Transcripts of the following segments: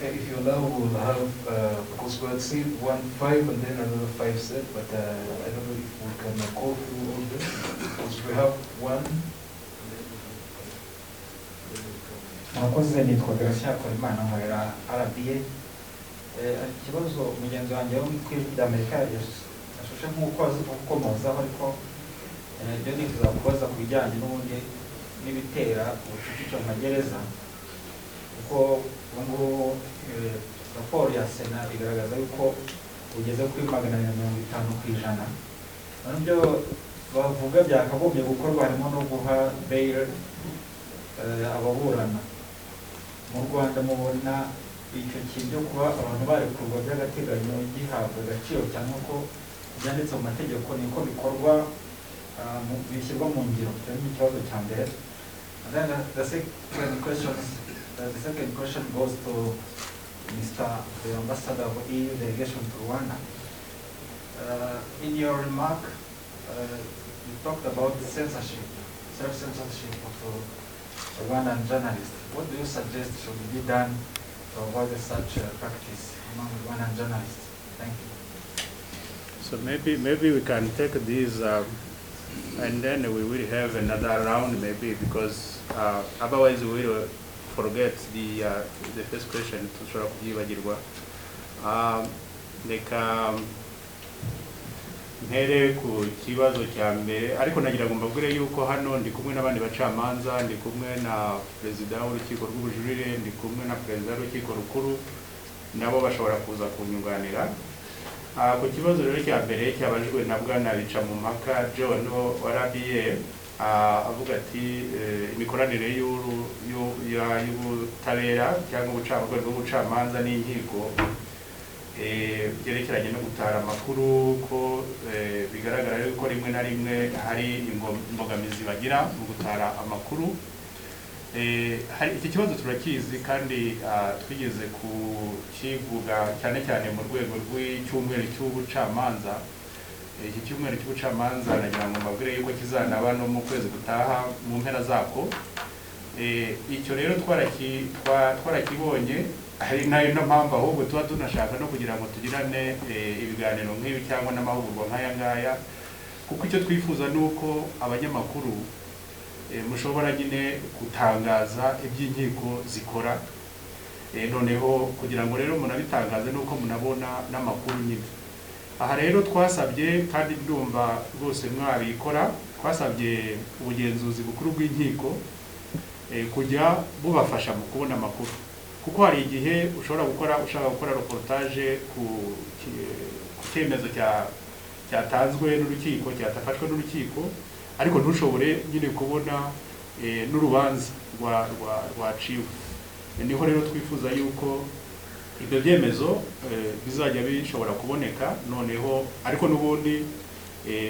if you allow, we'll have, because we'll see 1-5 and then another 5 set, but I don't know if we can go through all this, because we have one. Mwakoze nitwa Gracia Korimana nkorera RBA. Ikibazo mugenzi wanjye wo mu kwijwi ry'Amerika yashushe nk'uko akomozaho ariko byo nifuza kubaza ku bijyanye n'ubundi n'ibitera ubucucuke mu magereza, kuko ngo raporo ya Sena igaragaza yuko ugeze kuri 250%. Nibyo bavuga byakagombye gukorwa harimo no guha bail ababurana. Mu Rwanda mubona icyo kintu kuba abantu barekurwa by'agateganyo gihabwa agaciro cyane ko byanditse mu mategeko niko bikorwa bishyirwa mu ngiro. Cyo ni ikibazo cya mbere. And then the second question goes to Mr. the Ambassador of EU delegation to Rwanda. In your remark, you talked about censorship, self-censorship of Rwandan journalists. What do you suggest should be done to avoid such practice among Rwandan journalists? Thank you. So maybe we can take these and then we will have another round maybe, because otherwise we will forget the first question to sort of yibagirwa. Mpere ku kibazo cya mbere, ariko nagira ngo mbabwire yuko hano ndi kumwe n'abandi bacamanza, ndi kumwe na perezida w'urukiko rw'ubujurire, ndi kumwe na perezida w'urukiko rukuru, nabo bashobora kuza kunyunganira. Ku kibazo rero cya mbere cyabajwe na Bwana Bicamumpaka John wa RBA, avuga ati imikoranire y'ubutabera cyangwa ubucamanza n'inkiko byerekeranye no gutara amakuru, ko bigaragara yuko rimwe na rimwe hari imbogamizi bagira mu gutara amakuru. Iki kibazo turakizi kandi twigeze kukivuga cyane cyane mu rwego rw'icyumweru cy'ubucamanza. Iki cyumweru cy'ubucamanza nagira ngo mbabwire yuko kizanaba no mu kwezi gutaha mu mpera zako. Icyo rero twarakibonye, hari nayo mpamvu ahubwo tuba tunashaka no kugira ngo tugirane ibiganiro nk'ibi cyangwa n'amahugurwa nk'aya ngaya, kuko icyo twifuza ni uko abanyamakuru mushobora nyine gutangaza iby'inkiko zikora, noneho kugira ngo rero munabitangaze nuko munabona n'amakuru nyine. Aha rero twasabye, kandi ndumva rwose mwabikora, twasabye ubugenzuzi bukuru bw'inkiko kujya bubafasha mu kubona amakuru, kuko hari igihe ushaka gukora reportage ku cyemezo cyatanzwe n'urukiko, cyatafashwe n'urukiko, ariko ntushobore nyine kubona n'urubanza rwaciwe. Niho rero twifuza yuko ibyo byemezo bizajya bishobora kuboneka, noneho ariko n'ubundi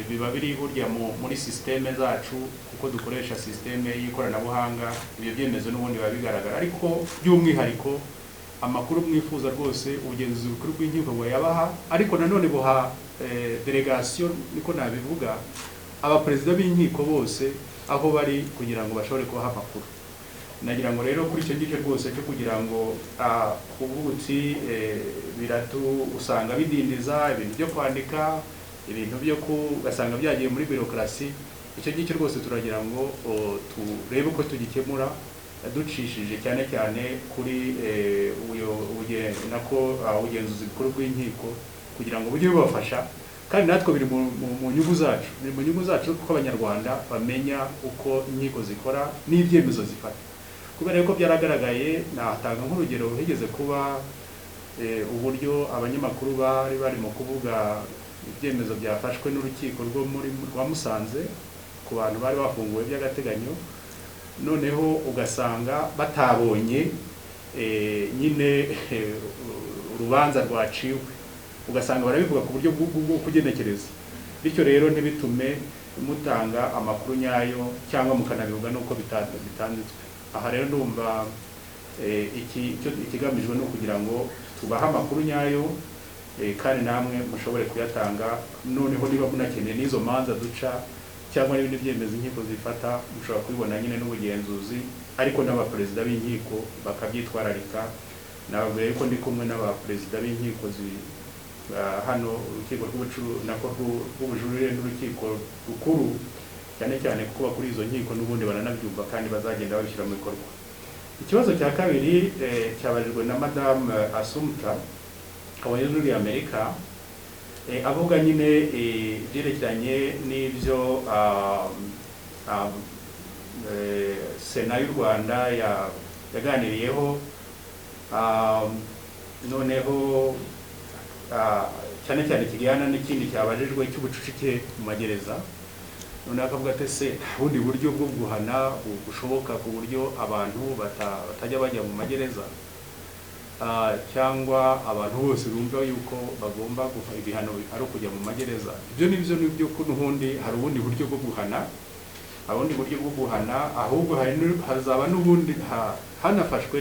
biba biri burya muri systeme zacu, kuko dukoresha systeme y'ikoranabuhanga. Ibyo byemezo n'ubundi biba bigaragara, ariko by'umwihariko amakuru mwifuza rwose ubugenzuzi bukuru bw'inkiko ngo yabaha, ariko nanone buha delegation, niko nabivuga, abaperezida b'inkiko bose aho bari, kugira ngo bashobore kubaha amakuru. Nagira ngo rero kuri icyo gice rwose cyo kugira ngo ubutsi usanga bidindiza ibintu byo kwandika, ibintu byo ugasanga byagiye muri birokrasi, icyo gice rwose turagira ngo turebe uko tugikemura ducishije cyane cyane kuri ubugenzuzi bukuru bw'inkiko, kugira ngo bujye bubafasha. Kandi natwe biri mu nyungu zacu, kuko abanyarwanda bamenya uko inkiko zikora n'ibyemezo zifata. Kubera ko byaragaragaye, natanga nk'urugero, higeze kuba uburyo abanyamakuru bari barimo kuvuga ibyemezo byafashwe n'urukiko rwa Musanze ku bantu bari bafunguwe by'agateganyo, noneho ugasanga batabonye nyine urubanza rwaciwe, ugasanga barabivuga ku buryo bwo kugenekereza. Bityo rero ntibitume mutanga amakuru nyayo, cyangwa mukanabivuga nuko bitanditswe. Aha rero ndumva ikigamijwe no kugira ngo tubahe amakuru nyayo, kandi namwe mushobore kuyatanga. Noneho niba munakeneye n'izo manza duca cyangwa n'ibindi byemezo inkiko zifata, mushobora kubibona nyine n'ubugenzuzi, ariko n'abaperezida b'inkiko bakabyitwararika nababwiye ko ndi kumwe n'abaperezida b'inkiko hano urukiko rw'ubujurire n'urukiko rukuru cyane cyane kuko bakuri izo nkiko n'ubundi baranabyumva kandi bazagenda babishyira mu bikorwa. Ikibazo cya kabiri cyabajijwe na Madame Assumpta muri Amerika, avuga nyine byerekeranye n'ibyo Sena y'u Rwanda yaganiriyeho, noneho cyane cyane kijyana n'ikindi cyabajijwe cy'ubucucike mu magereza. Noneho akavuga ati se ubundi buryo bwo guhana bushoboka ku buryo abantu batajya bajya mu magereza, cyangwa abantu bose bumva yuko bagomba guha ibihano ari ukujya mu magereza. Ibyo nibyo ko n'ubundi hari ubundi buryo bwo guhana, ahubwo hazaba n'ubundi hanafashwe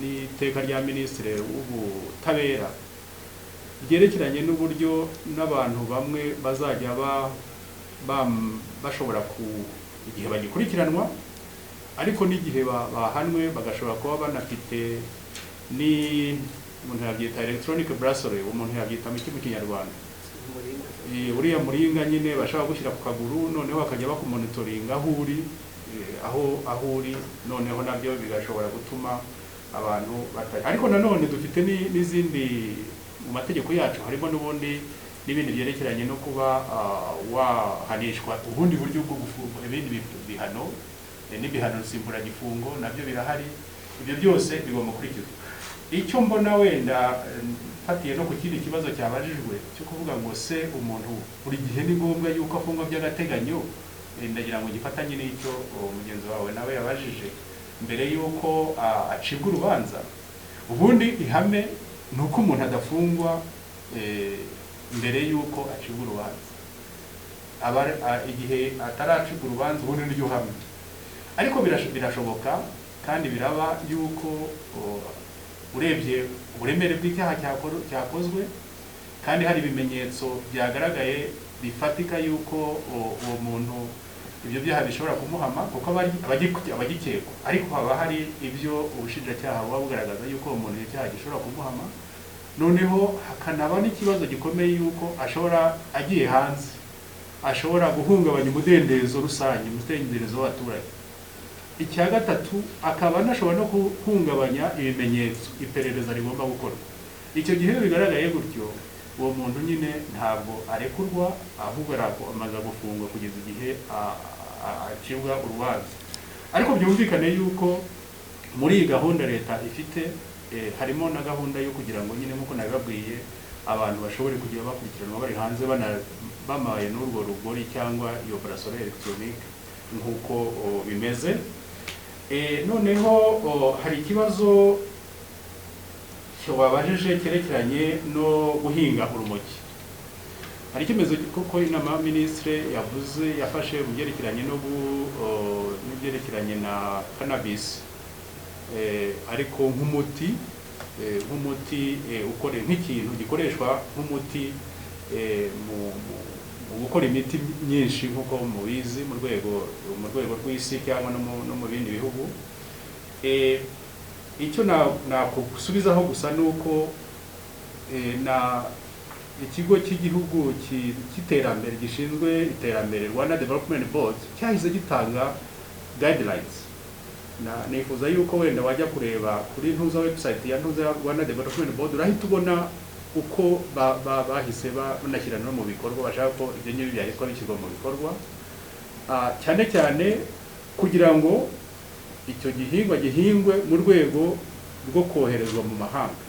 n'iteka rya Minisitiri w'Ubutabera ryerekeranye n'uburyo n'abantu bamwe bazajya bashobora igihe bagikurikiranwa, ariko n'igihe bahanwe bagashobora kuba banafite umuntu yabyita electronic bracelet, umuntu yabyita mu Kinyarwanda uriya muringa nyine bashaka gushyira ku kaguru, noneho bakajya bakumonitoringa aho uri, noneho nabyo bigashobora gutuma abantu ariko nanone dufite n'izindi mu mategeko yacu, harimo n'ubundi n'ibindi byerekeranye no kuba wahanishwa ubundi buryo bwo gufungwa, ibindi bihano n'ibihano nsimburagifungo nabyo birahari. Ibyo byose bigomba gukurikizwa. Icyo mbona wenda fatiye no ku kindi kibazo cyabajijwe cyo kuvuga ngo se umuntu buri gihe ni ngombwa yuko afungwa by'agateganyo, ndagira ngo gifatanye n'icyo mugenzi wawe nawe yabajije mbere yuko acibwa urubanza. Ubundi ihame ni uko umuntu adafungwa mbere yuko acibwa urubanza, igihe ataracibwa urubanza ubundi niryo hame. Ariko birashoboka kandi biraba yuko urebye uburemere bw'icyaha cyakozwe kandi hari ibimenyetso byagaragaye bifatika yuko uwo muntu ibyo byaha bishobora kumuhama kuko abagikekwa, ariko haba hari ibyo ubushinjacyaha buba bugaragaza yuko uwo muntu icyaha gishobora kumuhama. Noneho hakanaba n'ikibazo gikomeye yuko agiye hanze ashobora guhungabanya umudendezo rusange, umudendezo w'abaturage. Icya gatatu akaba anashobora no guhungabanya ibimenyetso iperereza rigomba gukorwa. Icyo gihe bigaragaye gutyo, uwo muntu nyine ntabwo arekurwa, ahubwo amaze gufungwa kugeza igihe acibwa urubanza. Ariko byumvikane yuko muri iyi gahunda leta ifite harimo na gahunda yo kugira ngo nyine nk'uko nabibabwiye abantu bashobore kujya bakurikiranwa bari hanze bamaye n'urwo rugori cyangwa iyo bracelet electronique nk'uko bimeze. Noneho hari ikibazo wabajije cyerekeranye no guhinga urumogi. Hari ikimezo kuko inama y'Aminisitiri yafashe mu byerekeranye n'ibyerekeranye na cannabis, ariko nk'umuti ukore nk'ikintu gikoreshwa nk'umuti mu gukora imiti myinshi nk'uko mubizi mu rwego rw'isi cyangwa no mu bindi bihugu. Icyo nakusubizaho gusa nuko ikigo cy'igihugu cy'iterambere gishinzwe iterambere Rwanda Development Board cyahise gitanga guidelines. Nifuza yuko wenda wajya kureba kuri website ya Rwanda Development Board urahita ubona uko bahise banashyira no mu bikorwa, bashaka ko ibyo ngibyo byahitwa bishyirwa mu bikorwa, cyane cyane kugira ngo icyo gihingwa gihingwe mu rwego rwo koherezwa mu mahanga,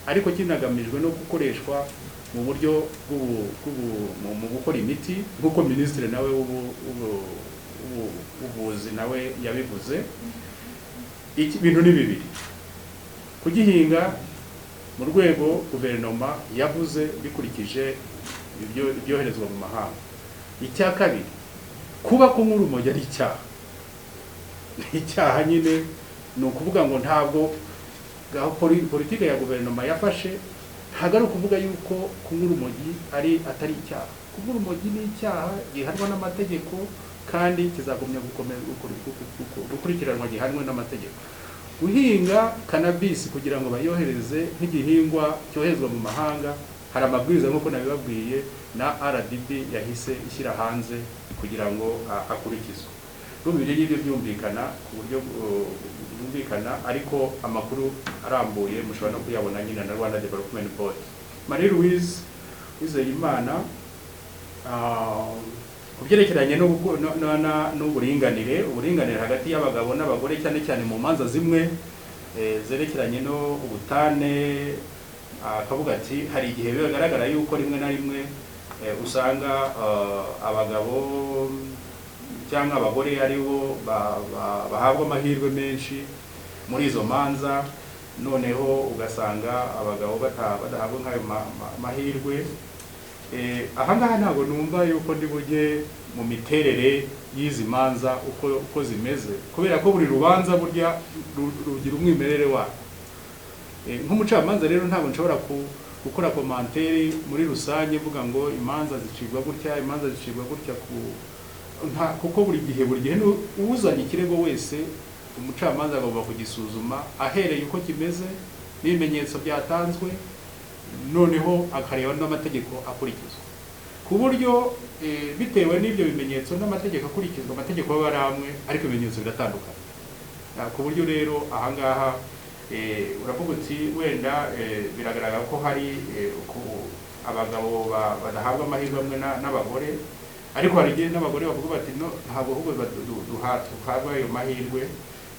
ariko kinagamijwe no gukoreshwa mu buryo mu gukora imiti nk'uko Minisitiri nawe w'ubuvuzi nawe yabivuze. Ibintu ni bibiri: kugihinga mu rwego guverinoma yavuze bikurikije ibyoherezwa mu mahanga. Icya kabiri, kuba kunywa urumogi ari icyaha. Icyaha nyine ni ukuvuga ngo ntabwo politike ya guverinoma yafashe ntabwo ari ukuvuga yuko kunywa urumogi atari icyaha. Kunywa urumogi ni icyaha gihanwa n'amategeko kandi kizagumya gukurikiranwa gihanwe n'amategeko. guhinga cannabis kugira ngo bayohereze nk'igihingwa cyoherezwa mu mahanga, hari amabwiriza nk'uko nabibabwiye na RDB yahise ishyira hanze kugira ngo akurikizwe. N'ubiri y'ibyo byumvikana ku buryo byumvikana, ariko amakuru arambuye mushobora no kuyabona nyine na Rwanda Development Board. Marie Louise Uwizeyimana ku byerekeranye n'uburinganire, uburinganire hagati y'abagabo n'abagore cyane cyane mu manza zimwe zerekeranye no ubutane, akavuga ati hari igihe bigaragara yuko rimwe na rimwe usanga abagabo cyangwa abagore aribo bahabwa amahirwe menshi muri izo manza, noneho ugasanga abagabo badahabwa nk'ayo mahirwe. Ahangaha ntabwo numva yuko ndi bujye mu miterere y'izi manza uko zimeze, kubera ko buri rubanza burya rugira umwimerere warwo. Nk'umucamanza rero ntabwo nshobora gukora komantere muri rusange mvuga ngo imanza zicibwa gutya, imanza zicibwa gutya, kuko buri gihe uzanye ikirego wese umucamanza agomba kugisuzuma ahereye uko kimeze n'ibimenyetso byatanzwe, noneho akareba n'amategeko akurikizwa, ku buryo bitewe n'ibyo bimenyetso n'amategeko akurikizwa, amategeko aba ari amwe ariko ibimenyetso biratandukanye. Ku buryo rero ahangaha uravuga uti wenda biragaragara ko hari abagabo badahabwa amahirwe amwe n'abagore, ariko hari igihe n'abagore bavuga bati no, ntabwo ahubwo duhabwa ayo mahirwe.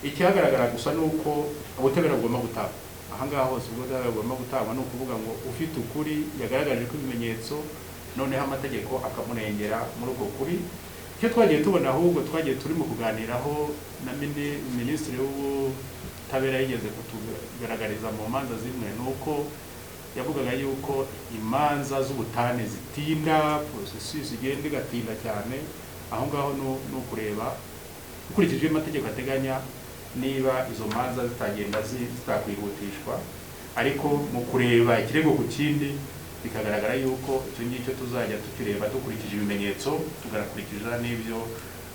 Ikihagaragara gusa ni uko ubutabera bugomba gutangwa. Ahangaha hose ubutabera bugomba gutangwa, ni ukuvuga ngo ufite ukuri yagaragaje ko ibimenyetso, noneho amategeko akamurengera muri ubwo kuri. Icyo twagiye tubona ahubwo twagiye turimo kuganiraho na minisitiri w'ubutabera yigeze kutugaragariza mu manza zimwe, ni uko yavugaga yuko imanza z'ubutane zitinda, processus igenda igatinda cyane. Aho ngaho ni ukureba ukurikije amategeko ateganya niba izo manza zitagenda zitakwihutishwa, ariko mu kureba ikirego ku kindi bikagaragara yuko icyo ngicyo tuzajya tukireba dukurikije ibimenyetso, tugakurikiza n'ibyo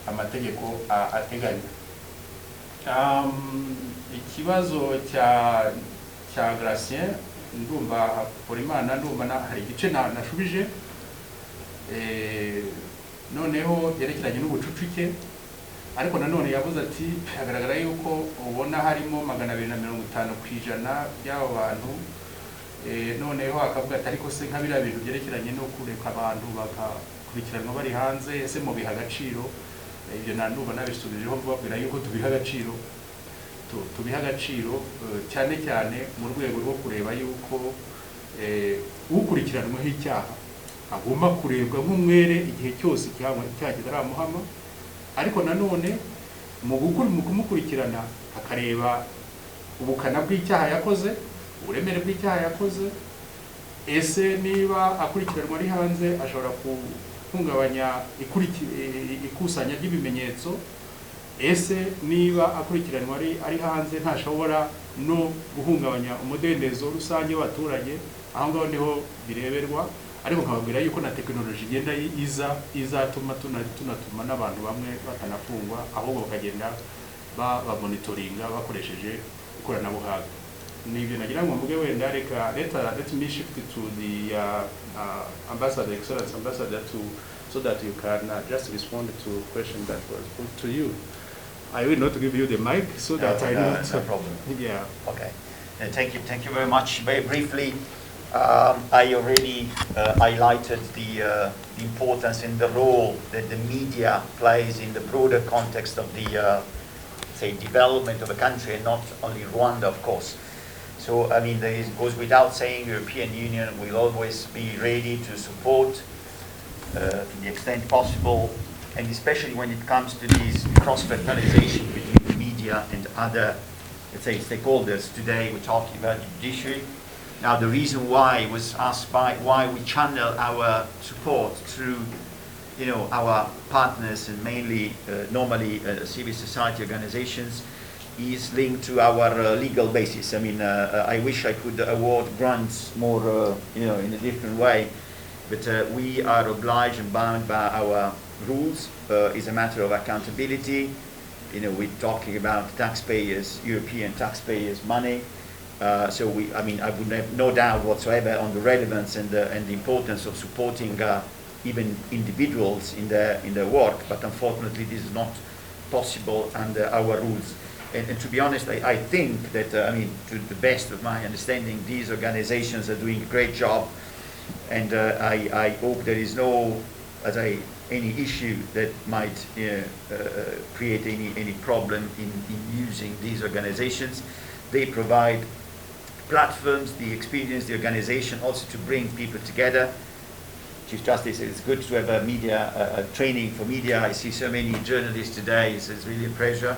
amategeko ateganya. Ikibazo cya Gracien ndumva Polimana, ndumva hari igice nashubije, noneho yerekeranye n'ubucucuke, ariko nanone yavuze ati hagaragara yuko ubona harimo 250% by'abo bantu, noneho akavuga ati ariko se nk'abira bintu byerekeranye no kureka abantu bakakurikiranwa bari hanze, ese mu biha agaciro? Ibyo nanduba nabisubijeho mbabwira yuko tubiha agaciro, cyane cyane mu rwego rwo kureba yuko ukurikiranweho icyaha agomba kurebwa nk'umwere igihe cyose icyaha kitaramuhama, ariko nanone mu kumukurikirana akareba ubukana bw'icyaha yakoze, uburemere bw'icyaha yakoze, ese niba akurikiranwa ari hanze ashobora guhungabanya ikusanya ry'ibimenyetso, ese niba akurikiranwa ari hanze ntashobora no guhungabanya umudendezo rusange w'abaturage. Aho ngaho niho bireberwa, ariko nkababwira yuko na tekinoloji igenda izatuma tunatuma n'abantu bamwe batanafungwa, ahubwo bakagenda bamonitoringa bakoresheje ikoranabuhanga. Nibyo nagira ngo mvuge wenda let me shift to the ambassador, excellence ambassador, so that you can just respond to questions that was put to you. I will not give you the mic so that I don't. No problem. Yeah. Okay. Thank you very much. Very briefly, I already highlighted the importance and the role that the media plays in the broader context of the say development of a country, and not only Rwanda, of course. So I mean, it goes without saying, European Union will always be ready to support to the extent possible, and especially when it comes to this cross-fertilization between the media and other, let's say, stakeholders. Today we're talking about the judiciary. Now the reason why was asked by why we channel our support through, you know, our partners and mainly normally civil society organizations is linked to our legal basis. I mean, I wish I could award grants more, you know, in a different way, but we are obliged and bound by our rules. It's a matter of accountability, we're talking about taxpayers, European taxpayers' money. So I would have no doubt whatsoever on the relevance and the importance of supporting even individuals in their work, but unfortunately this is not possible under our rules. And to be honest, I think that, to the best of my understanding, these organizations are doing a great job, and I hope there is no, any issue that might create any problem in using these organizations. They provide platforms, the experience, the organization, also to bring people together. Chief Justice, it's good to have a media training for media. I see so many journalists today, so it's really a pleasure.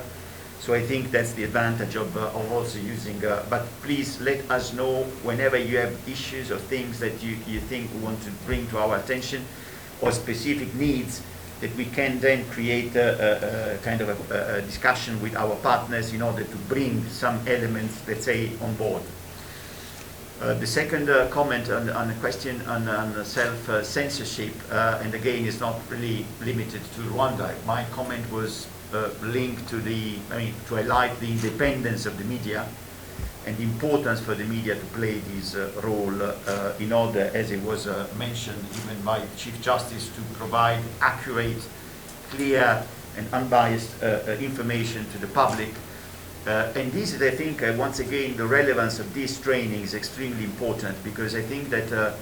So I think that's the advantage of also using, but please let us know whenever you have issues or things that you think we want to bring to our attention, or specific needs, that we can then create a kind of a discussion with our partners in order to bring some elements, let's say, on board. The second comment on the question on self-censorship, and again, it's not really limited to Rwanda. My comment was linked to to highlight the independence of the media and the importance for the media to play this role in order, as it was mentioned even by the Chief Justice, to provide accurate, clear and unbiased information to the public. And this is, I think, once again, the relevance of this training is extremely important, because I think that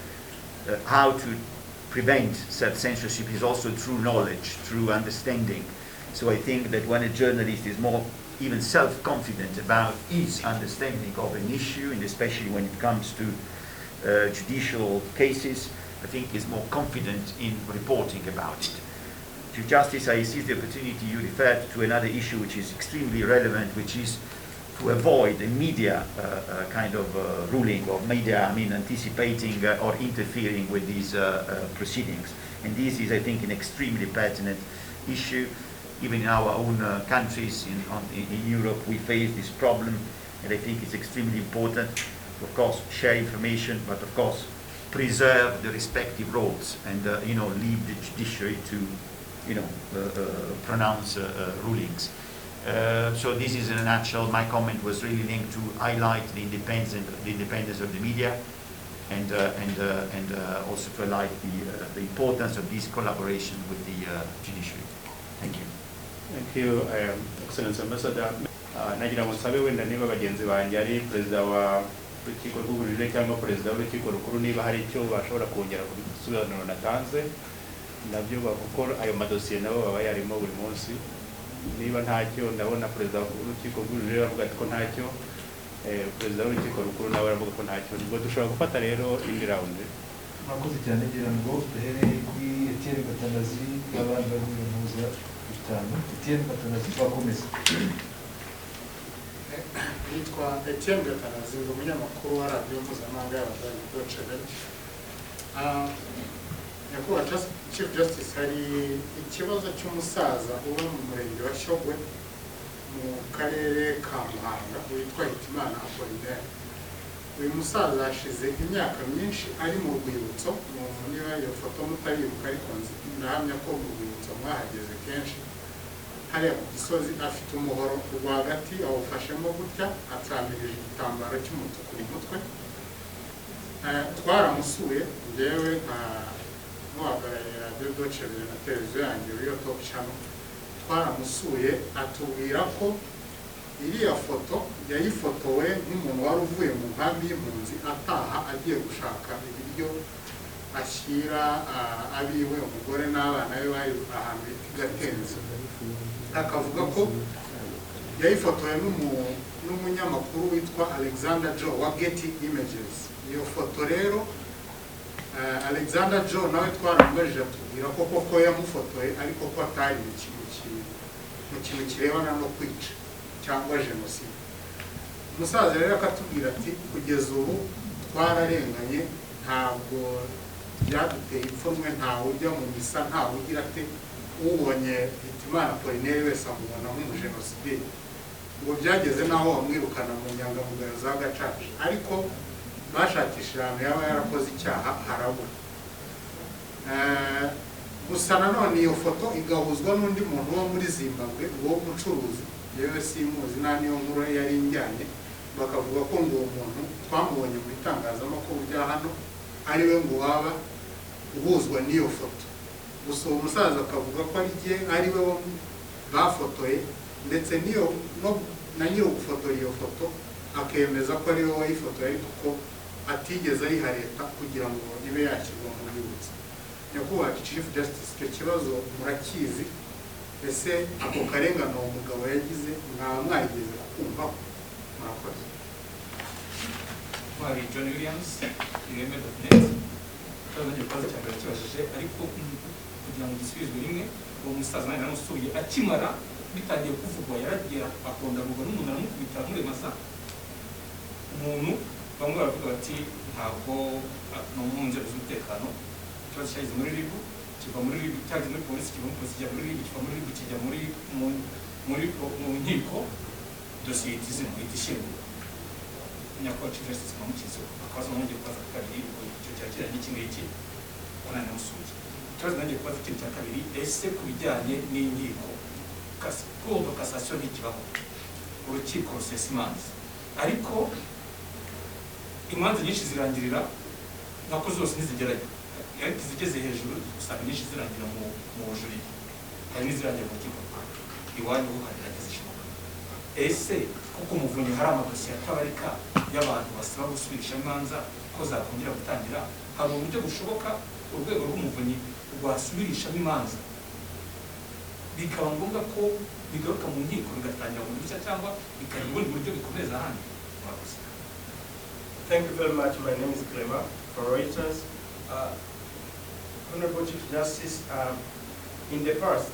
how to prevent self-censorship is also through knowledge, through understanding. So I think that when a journalist is more even self-confident about his understanding of an issue, and especially when it comes to judicial cases, I think is more confident in reporting about it. Chief Justice, I seize the opportunity you referred to another issue which is extremely relevant, which is to avoid a media kind of ruling, or media, anticipating or interfering with these proceedings. And this is, I think, an extremely pertinent issue. Even in our own countries, in Europe, we face this problem, and I think it's extremely important to, of course, share information, but of course, preserve the respective roles, and leave the judiciary to, pronounce rulings. So this is in a nutshell. My comment was really linked to highlight the independence of the media, and also to highlight the importance of this collaboration with the judiciary. Thank you. Thank you, Excellency Ambassador. Nagira ngo nsabe wenda niba bagenzi banjye ari perezida wa urukiko rw'ubujurire cyangwa perezida w'urukiko rukuru, niba hari icyo bashobora kongera ku bisobanuro natanze, nabyo bakora ayo madosiye nabo baba yarimo buri munsi. Niba ntacyo, ndabona perezida w'urukiko rw'ubujurire avuga ati ko ntacyo, perezida w'urukiko rukuru nawe aravuga ko ntacyo. Ubwo dushobora gufata rero indi round. Mwakoze cyane, ngira ngo duhereye kuri Etienne Gatanazi n'abandi bari mu mpuza bitanu. Etienne Gatanazi, twakomeza. Nitwa Etienne Gatanazi, ndi umunyamakuru wa radiyo mpuzamahanga y'Abadage Deutsche Welle. Nyakubahwa Chief Justice, hari ikibazo cy'umusaza uba mu murenge wa Shyogwe mu karere ka Muhanga witwa Hitimana Apollinaire. Uyu musaza hashize imyaka myinshi ari mu rwibutso. Niba iyo foto mutayibuka, ariko ndahamya ko mu rwibutso mwahageze kenshi. Hariya ku Gisozi afite umuhoro rwagati, awufashemo gutya, atsamirije igitambaro cy'umutuku mu mutwe. Twaramusuye, njyewe nka muhagarariye radiyo Deutsche Welle na televiziyo yanjye Real Top Channel. Twaramusuye atubwira ko iriya foto yayifotowe nk'umuntu wari uvuye mu nkambi y'impunzi ataha agiye gushaka ibiryo ashyira abiwe, umugore n'abana be bari ahantu bita Gatenze. Akavuga ko yayifotowe n'umunyamakuru witwa Alexander Joe wa Getty Images. Iyo foto rero Alexander Joe nawe twaramubajije atubwira ko koko yamufotoye, ariko ko atari mu kintu kirebana no kwica cyangwa jenoside. Umusaza rero akatubwira ati kugeza ubu twararenganye, ntabwo byaduteye ipfunwe, ntawe ujya mu misa, ntawe ugira ate, ubonye Hitimana Apollinaire wese amubona nk'umujenosideri. Ngo byageze n'aho bamwirukana mu nyangamugayo za Gacaca, ariko bashakishije ahantu yaba yarakoze icyaha harabura. gusa nanone iyo foto igahuzwa n'undi muntu wo muri Zimbabwe uwo mucuruzi yewe simuzi nta niyo nkuru yari injyanye bakavuga ko ngo uwo muntu twamubonye mu itangazamakuru bya hano ari we ngo waba uhuzwa n'iyo foto gusa uwo musaza akavuga ko ari we bafotoye ndetse niyo na nyiri gufotora iyo foto akemeza ko ari we wayifotoye ariko ko atigeze ayiha leta kugira ngo ibe yashyirwa mu rwibutso. Nyakubahwa Chief Justice, icyo kibazo murakizi ese ako karengane uwo mugabo yagize mwageze kumva murakoze. Mwari John Williams ireme.net kaza gikoze cyangwa kibashije ariko kugira ngo gisubizwe rimwe uwo musaza nawe namusuye akimara bitangiye kuvugwa yaragiye akondagurwa n'umuntu aramukubita amuremasa umuntu bamwe baravuga bati ntabwo no mu nzego z'umutekano ikibazo cyagize muri RIB kiva muri RIB cyagize muri polisi kiva muri polisi kijya muri RIB kiva muri RIB kijya mu nkiko dosiye itizimwe itishyirwa nyakubahwa Chief Justice Kamukizo akabazo nanjye kubaza kabiri icyo cyakira n'iki ngiki onana namusuye ikibazo nanjye kubaza ikintu cya kabiri ese ku bijyanye n'inkiko cour de cassation ntikibaho urukiko rusesa imanza ariko imanza nyinshi zirangirira nako zose ntizigerayo ariko izigeze hejuru usanga nyinshi zirangira mu bujurire hari n'izirangira mu rukiko iwanyu ho hagerageza ishoboka ese kuko umuvunyi hari amadosiye atabarika y'abantu basaba gusubirisha imanza ko zakongera gutangira hari uburyo bushoboka urwego rw'umuvunyi rwasubirishamo imanza bikaba ngombwa ko bigaruka mu nkiko bigatangira mu dushya cyangwa bikari ubundi buryo bikomereza ahandi. Thank you very much. My name is Clement for Reuters. Honorable Chief Justice, in the past,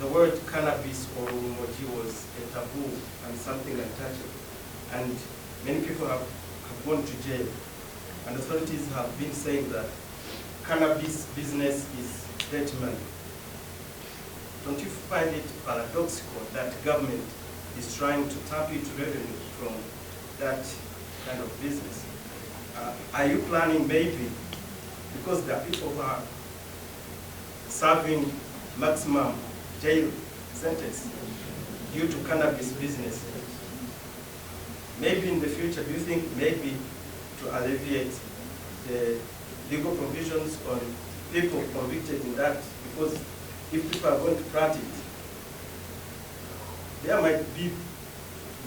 the word cannabis or ry'urumogi was a taboo and something untouchable. And many people have gone to jail. And authorities have been saying that cannabis business is dirty money. Don't you find it paradoxical that government is trying to tap into revenue from that kind of business? Are you planning maybe, because there are people who are serving maximum jail sentence due to cannabis business, maybe in the future, do you think maybe to alleviate the legal provisions on people convicted in that? Because if people are going to practice, there might be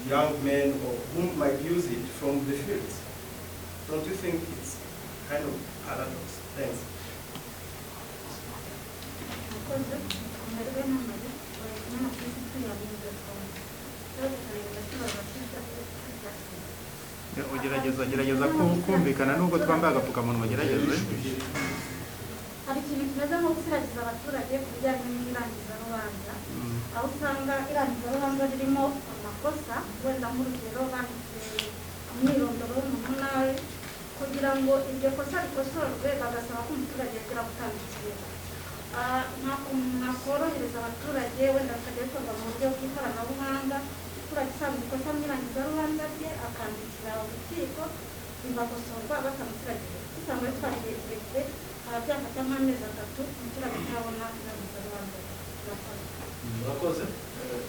young men or who might use it from the fields. Don't you think it's kind of paradox? Thanks. gerageza kumvikana nubwo twambaye agapfukamunwa gerageze. Hari ikintu kimeze nko gusiragiza abaturage ku bijyanye n'irangizarubanza aho usanga irangizarubanza ririmo amakosa wenda nk'urugero banditse umwirondoro w'umuntu nawe kugira ngo iryo kosa rikosorwe bagasaba ko umuturage yagera gutanga ikirego nakorohereza abaturage wenda bakajya bikorwa mu buryo bw'ikoranabuhanga umuturage usanga ikosa mu irangizarubanza rye akandikira urukiko bigakosorwa batamusiragiye usanga bitwara igihe kirekire byafata nk'amezi 3 umuturage atabona irangizarubanza. Murakoze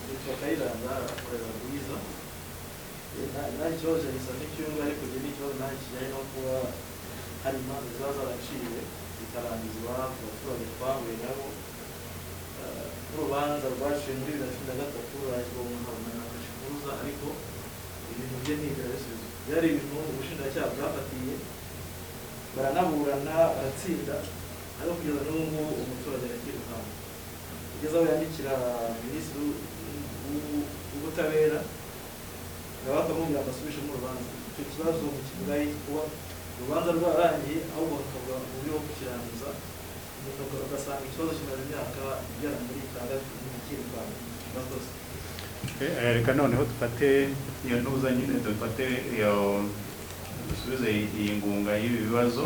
yitwa Kayiranga akorera Bwiza nta kibazo gisa n'icyumwe ariko njye n'ikibazo nta kijyanye no kuba hari imanza ziba zaraciwe zikarangizwa ku baturage twahuye nabo n'urubanza rwaciwe muri 2013 rurangizwa mu mpamvu na ariko ibintu bye ntibirabisubizo byari ibintu ubushinjacyaha bwafatiye baranaburana aratsinda ariko kugeza n'ubu umuturage arakirukanka kugeza aho yandikira minisitiri w'ubutabera bakaba bakamubwira amasubishe mu rubanza. Icyo kibazo mu kivuga kuba urubanza rwarangiye ahubwo bakavuga uburyo bwo kukirangiza ugasanga ikibazo kimaze imyaka igera muri 6 ntikirukanka. Murakoze. Reka noneho dufate iyo ntuza nyine dufate iyo dusubize iyi ngunga y'ibi bibazo.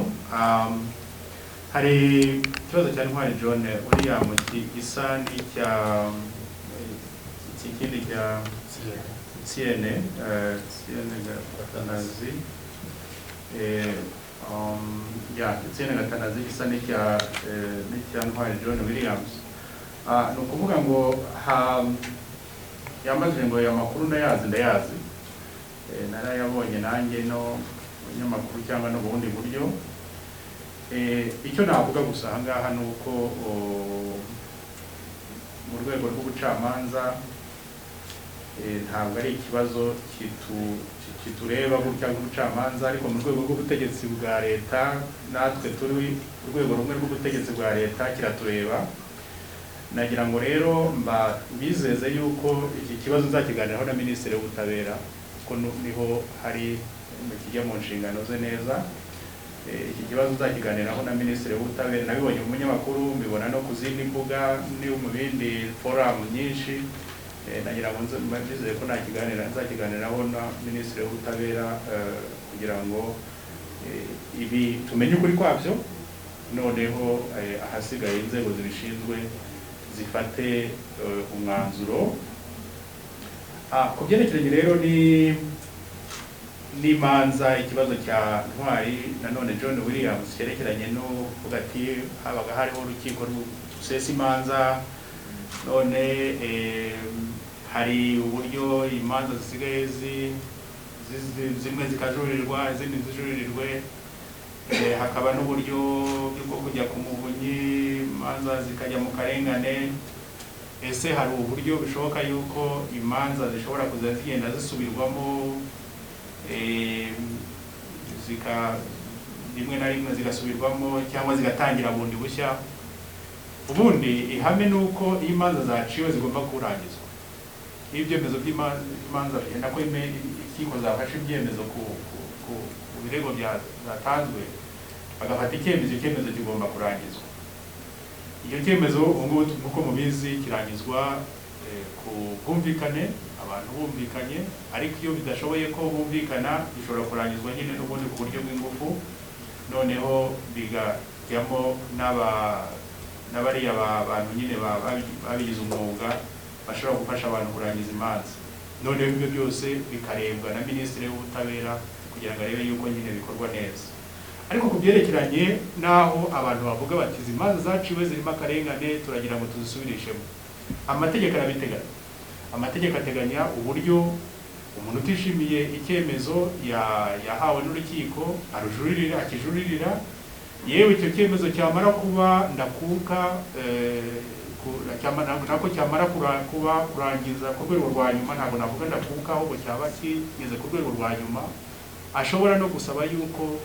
Hari ikibazo cya Ntwari John uriya mu gisa n'icya ikindi cya CNN Gatanazi Etienne Gatanazi gisa n'icya Ntwari John Williams. Ni ukuvuga ngo yamazije ngo aya makuru ndayazi narayabonye nanjye no munyamakuru cyangwa no bundi buryo. Icyo navuga gusa aha ngaha ni uko mu rwego rw'ubucamanza ntabwo ari ikibazo kitureba gutya nk'ubucamanza, ariko mu rwego rw'ubutegetsi bwa leta natwe turi urwego rumwe rw'ubutegetsi bwa leta kiratureba. Nagira ngo rero bizeze yuko iki kibazo nzakiganiraho na Minisitiri w'Ubutabera, kuko niho hari kijya mu nshingano ze neza. Iki kibazo nzakiganiraho na Minisitiri w'Ubutabera, nabibonye mu munyamakuru, mbibona no ku zindi mbuga no mu bindi forum nyinshi. Nagira ngo bizeze ko nzakiganiraho na Minisitiri w'Ubutabera kugira ngo ibi tumenye ukuri kwabyo, noneho ahasigaye inzego zibishinzwe zifate umwanzuro. Ku byerekeranye rero n'imanza, ikibazo cya Ntwari nanone John Williams cyerekeranye no kuvuga ati habaga hariho urukiko rusesa imanza, none hari uburyo imanza zisigaye zimwe zikajurirwa izindi ntizijuririrwe, hakaba n'uburyo bwo kujya ku muvunyi imanza zikajya mu karengane. Ese hari uburyo bishoboka yuko imanza zishobora kuza zigenda zisubirwamo rimwe na rimwe zigasubirwamo cyangwa zigatangira bundi bushya? Ubundi ihame ni uko iyo imanza zaciwe zigomba kurangizwa. Iyo ibyemezo by'imanza bigenda ko inkiko zafashe ibyemezo ku birego byatanzwe, bagafata icyemezo kigomba kurangizwa. Icyo cyemezo ubu nk'uko mubizi kirangizwa ku bwumvikane, abantu bumvikanye, ariko iyo bidashoboye ko bumvikana gishobora kurangizwa nyine n'ubundi ku buryo bw'ingufu, noneho bigajyamo n'abariya bantu nyine babigize umwuga bashobora gufasha abantu kurangiza imanza. Noneho ibyo byose bikarebwa na Minisitiri w'Ubutabera kugira ngo arebe yuko nyine bikorwa neza. Ariko ku byerekeranye n'aho abantu bavuga bati izi manza zaciwe zirimo akarengane turagira ngo tuzisubirishemo, amategeko arabiteganya. Amategeko ateganya uburyo umuntu utishimiye icyemezo yahawe n'urukiko akijuririra, yewe icyo cyemezo cyamara kuba ndakuka nako cyamara kuba kurangiza ku rwego rwa nyuma, ntabwo navuga ndakuka ahubwo cyaba kigeze ku rwego rwa nyuma, ashobora no gusaba yuko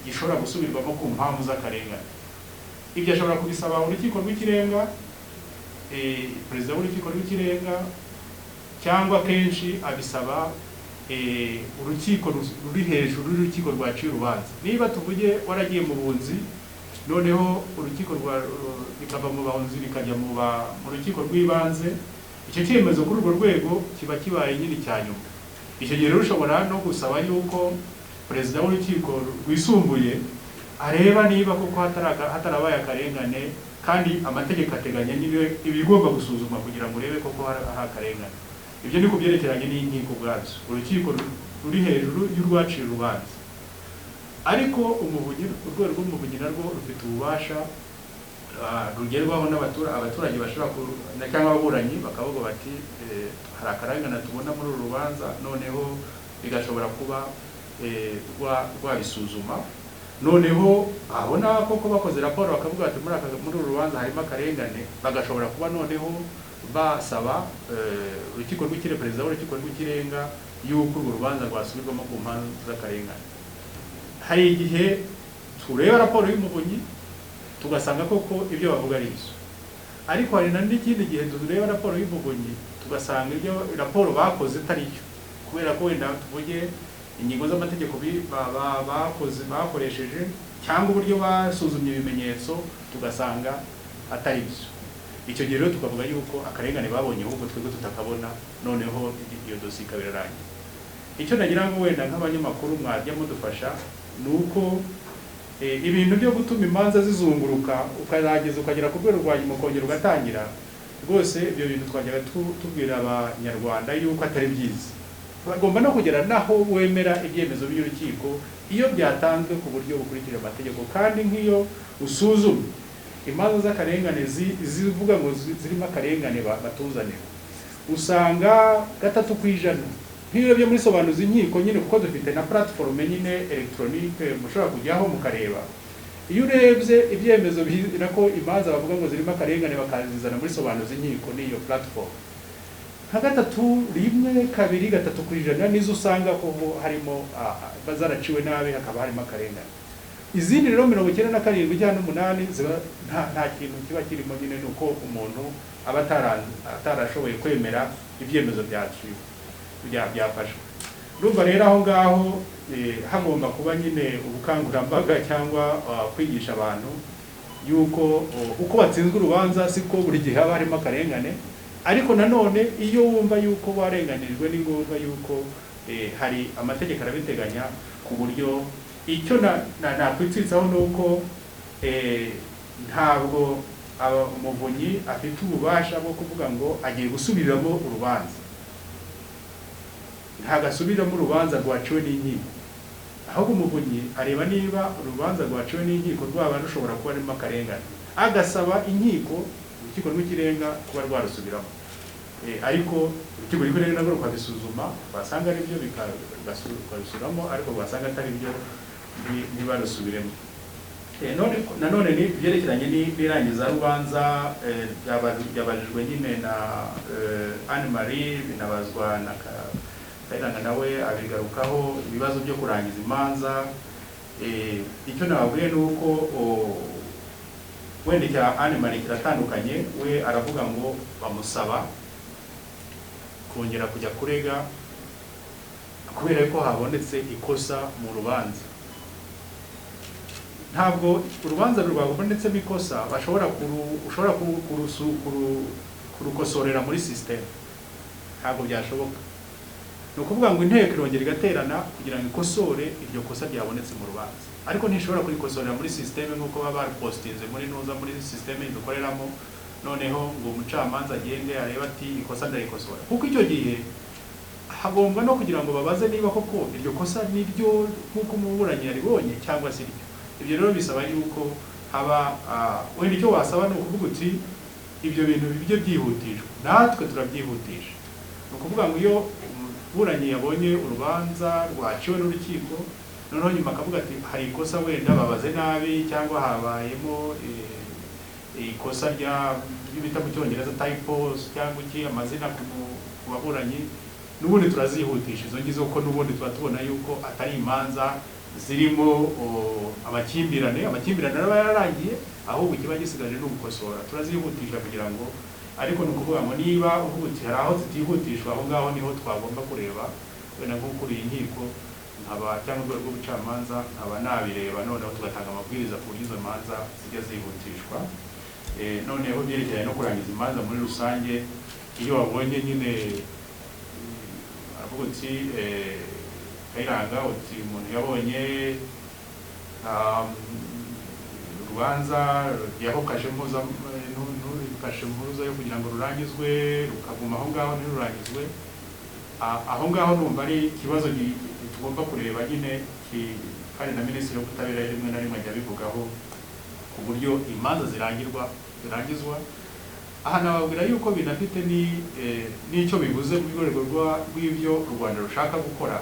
gishobora gusubirwamo ku mpamvu z'akarengane. Ibyo ashobora kubisaba urukiko rw'ikirenga, perezida w'urukiko rw'ikirenga, cyangwa kenshi abisaba urukiko ruri hejuru y'urukiko rwaciye urubanza. Niba tuvuge waragiye mu bunzi, noneho urukiko bikava mu bahunzi bikajya mu rukiko rw'ibanze, icyo cyemezo kuri urwo rwego kiba kibaye nyine cya nyuma. Icyo gihe rero ushobora no gusaba yuko perezida w'urukiko rwisumbuye areba niba koko hatarabaye akarengane, kandi amategeko ateganya ibigomba gusuzumwa kugira ngo urebe koko hari akarengane. Ibyo ni ku byerekeranye n'inkiko ubwabyo, urukiko ruri hejuru y'urwaciye urubanza. Ariko urwego rw'umuvunyi narwo rufite ububasha rugerwaho abaturage bashobora cyangwa ababuranyi bakavuga bati hari akarengane tubona muri uru rubanza, noneho bigashobora kuba rwabisuzuma, noneho abona koko bakoze raporo bakavuga bati muri uru rubanza harimo akarengane, bagashobora kuba noneho basaba urukiko rw'ikirenga, perezida w'urukiko rw'ikirenga, yuko urwo rubanza rwasubirwamo ku mpamvu z'akarengane. Hari igihe tureba raporo y'umuvunyi tugasanga koko ibyo bavuga ari byo, ariko hari n'ikindi gihe tureba raporo y'umuvunyi tugasanga ibyo raporo bakoze atari cyo, kubera ko wenda tuvuge ingingo z'amategeko bakoresheje cyangwa uburyo basuzumye ibimenyetso tugasanga atari byo. Icyo gihe rero tukavuga yuko akarengane babonye ahubwo twebwe tutakabona, noneho iyo dosiye ikaba irarangiye. Icyo nagira ngo wenda nk'abanyamakuru mwajya mudufasha ni uko ibintu byo gutuma imanza zizunguruka ukagera ku rwego rwa nyuma ukongera ugatangira, rwose ibyo bintu twajyaga tubwira abanyarwanda yuko atari byiza. bagomba no kugera naho wemera ibyemezo by'urukiko iyo byatanzwe ku buryo bukurikije amategeko. Kandi nk'iyo usuzumye imanza z'akarengane zivuga ngo zirimo akarengane batuzanira, usanga 3%. Nk'iyo byo muri sobanuza inkiko nyine, kuko dufite na platform nyine electronique mushobora kujyaho mukareba, iyo urebye ibyemezo nako imanza bavuga ngo zirimo akarengane bakazizana muri sobanuza inkiko n'iyo platform, nka 3, 1, 2, 3% nizo usanga ko harimo bazaraciwe nabi, hakaba harimo akarengane. Izindi rero 97 cyangwa 8 ziba nta kintu kiba kirimo nyine, nuko umuntu aba atarashoboye kwemera ibyemezo byaciwe byafashwe. Urumva rero aho ngaho hagomba kuba nyine ubukangurambaga cyangwa kwigisha abantu yuko uko batsinzwe urubanza siko buri gihe haba harimo akarengane, ariko nanone iyo wumva yuko warenganijwe ni ngombwa yuko hari amategeko arabiteganya ku buryo icyo nakwitsitsaho nuko ntabwo umuvunyi afite ububasha bwo kuvuga ngo agiye gusubiramo urubanza. Ntagasubiramo urubanza rwaciwe n'inkiko, ahubwo umuvunyi areba niba urubanza rwaciwe n'inkiko rwaba rushobora kuba rurimo akarengane, agasaba inkiko, urukiko rw'ikirenga kuba rwarusubiramo. Ariko urukiko rw'ikirenga narwo rukabisuzuma, basanga ari byo bikarusubiramo, ariko basanga atari byo ntibarusubiremo. Nanone ni byerekeranye n'irangiza rubanza byabajijwe nyine na Anne Marie, binabazwa na Kayiranga nawe abigarukaho, ibibazo byo kurangiza imanza. Icyo nababwiye ni uko wenda cya Anne Marie kiratandukanye, we aravuga ngo bamusaba kongera kujya kurega kubera ko habonetse ikosa mu rubanza. Ntabwo urubanza rwabonetsemo ikosa ushobora kurukosorera muri system, ntabwo byashoboka. Ni ukuvuga ngo inteko irongera igaterana kugira ngo ikosore iryo kosa ryabonetse mu rubanza, ariko ntishobora kurikosorera muri system nk'uko baba baripostinze muri system dukoreramo, noneho ngo umucamanza agende areba ati ikosa ndarikosora. Kuko icyo gihe hagomba no kugira ngo babaze niba koko iryo kosa niryo nk'uko umuburanyi yaribonye cyangwa se iryo. Ibyo rero bisaba yuko haba wenda icyo wasaba ni ukuvuga uti ibyo bintu bibyo byihutishwa, natwe turabyihutisha. Ni ukuvuga ngo iyo umuburanyi yabonye urubanza rwaciwe n'urukiko, noneho nyuma akavuga ati hari ikosa wenda babaze nabi cyangwa habayemo ikosa bita mu Cyongereza typos cyangwa iki, amazina ku baburanyi, n'ubundi turazihutisha izo ngizo, kuko n'ubundi tuba tubona yuko atari imanza zirimo amakimbirane araba yararangiye, ahubwo ikiba gisigaje no gukosora, turazihutisha kugira ngo. Ariko ni ukuvuga ngo niba uvuga uti hari aho zitihutishwa, aho ngaho niho twagomba kureba, wenda nk'ukuriye inkiko cyangwa urwego rw'ubucamanza nkaba nabireba, noneho tugatanga amabwiriza ku buryo izo manza zijya zihutishwa. Noneho byerekeranye no kurangiza imanza muri rusange, iyo wabonye nyine avuga uti Kayiranga uti umuntu yabonye urubanza ryaho kashe mpuruza yo kugira ngo rurangizwe, rukaguma aho ngaho ntirurangizwe, aho ngaho numva ari ikibazo tugomba kureba nyine, kandi na Minisitiri w'Ubutabera rimwe na rimwe ajya abivugaho ku buryo imanza zirangizwa. Aha nababwira yuko binafite n'icyo bivuze mu rwego rw'ibyo u Rwanda rushaka gukora,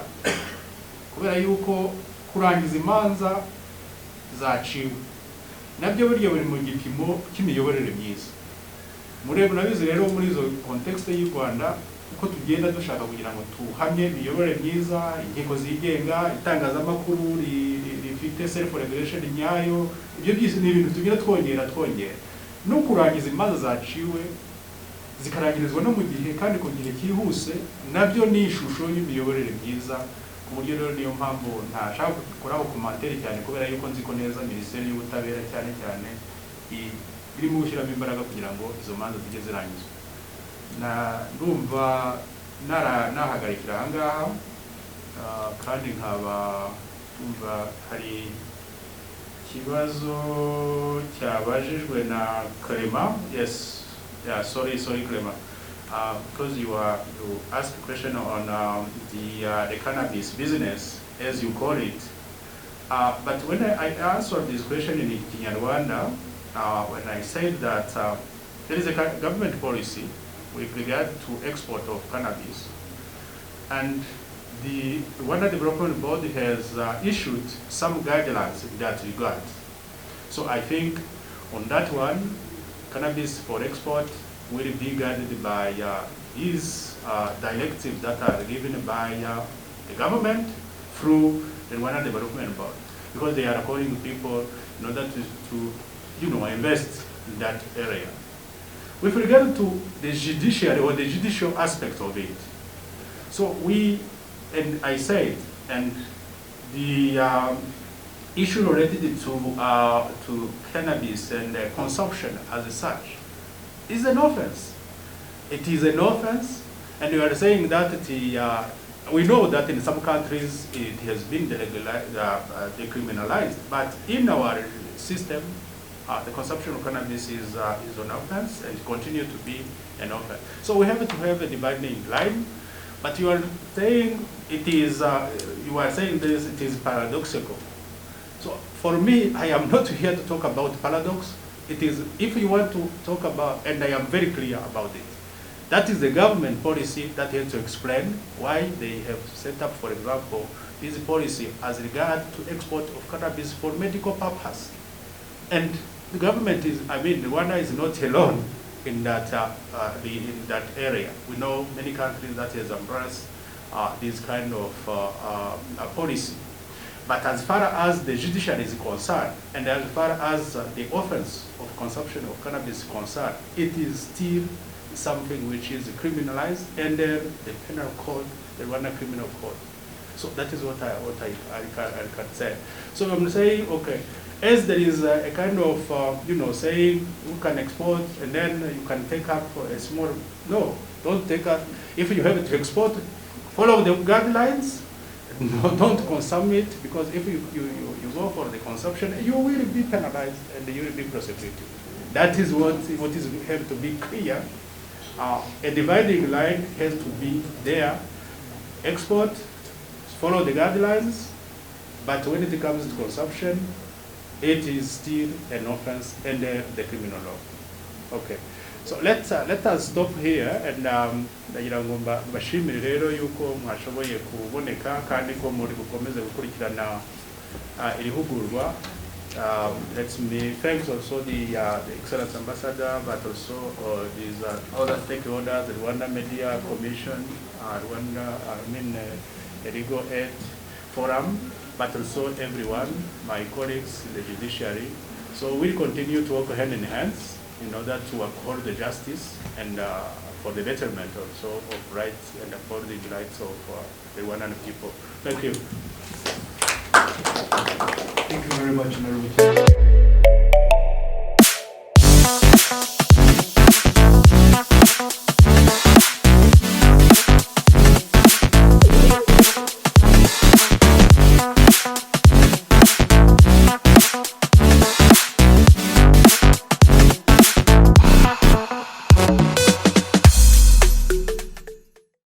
kubera yuko kurangiza imanza zaciwe nabyo buryo buri mu gipimo cy'imiyoborere myiza. Murabizi rero muri izo context y'u Rwanda uko tugenda dushaka kugira ngo tuhamye imiyoborere myiza, inkiko zigenga, itangazamakuru rifite self regulation nyayo, ibyo byose ni ibintu tugira twongera no kurangiza imanza zaciwe zikarangirizwa no mu gihe kandi ku gihe cyihuse, nabyo ni ishusho y'imiyoborere myiza. Ku buryo rero niyo mpamvu ntashaka gukuraho komantere cyane, kubera yuko nzi ko neza Minisiteri y'Ubutabera cyane irimo gushyiramo imbaraga kugira ngo izo manza zijye zirangizwa. Ndumva nahagarikira aha ngaha, kandi nkaba tumva hari ikibazo cyabajijwe na Clement. Yes, yeah, sorry Clement. because you asked a question on the cannabis business, as you call it. But when I answered this question in Rwanda, when I said that there is a government policy with regard to export of cannabis, and the Rwanda Development Board has issued some guidelines in that regard. So I think on that one, cannabis for export will be guided by these directives that are given by the government through the Rwanda Development Board, because they are calling people in order to invest in that area. With regard to the judiciary or the judicial aspect of it, so and I said, and the issue related to cannabis and consumption as such is an offense. It is an offense, and you are saying that we know that in some countries it has been decriminalized, but in our system, the consumption of cannabis is an offense and continue to be an offense. So we have to have a dividing line. But you are saying it is. You are saying this. It is paradoxical. So for me, I am not here to talk about paradox. It is, if you want to talk about, and I am very clear about it, that is the government policy that has to explain why they have set up, for example, this policy as regard to export of cannabis for medical purpose. And the government is, Rwanda is not alone in that area. We know many countries that has embraced this kind of policy. But as far as the judiciary is concerned, and as far as the offense of consumption of cannabis is concerned, it is still something which is criminalized under the penal code, the Rwanda criminal code. So that is what I can say. So I'm saying, okay, as there is a kind of, saying you can export and then you can take up a small, no, don't take up, if you have to export, follow the guidelines, no, don't consume it, because if you go for the consumption, you will be penalized and you will be prosecuted. That is what is have to be clear. A dividing line has to be there. Export, follow the guidelines, but when it comes to consumption, it is still an offense under the criminal law. Okay. So let us stop here, and ndagira ngo mbashimire rero yuko mwashoboye kuboneka kandi ko muri gukomeza gukurikirana iri hugurwa. Let me thank also the Excellence Ambassador, but also these other stakeholders, the Rwanda Media Commission, Rwanda, Legal Aid Forum, but also everyone, my colleagues in the judiciary. So we'll continue to work hand in hand in order to uphold the justice and for the betterment also of rights and uphold the rights of the Rwandan people. Thank you. Thank you very much, Honorable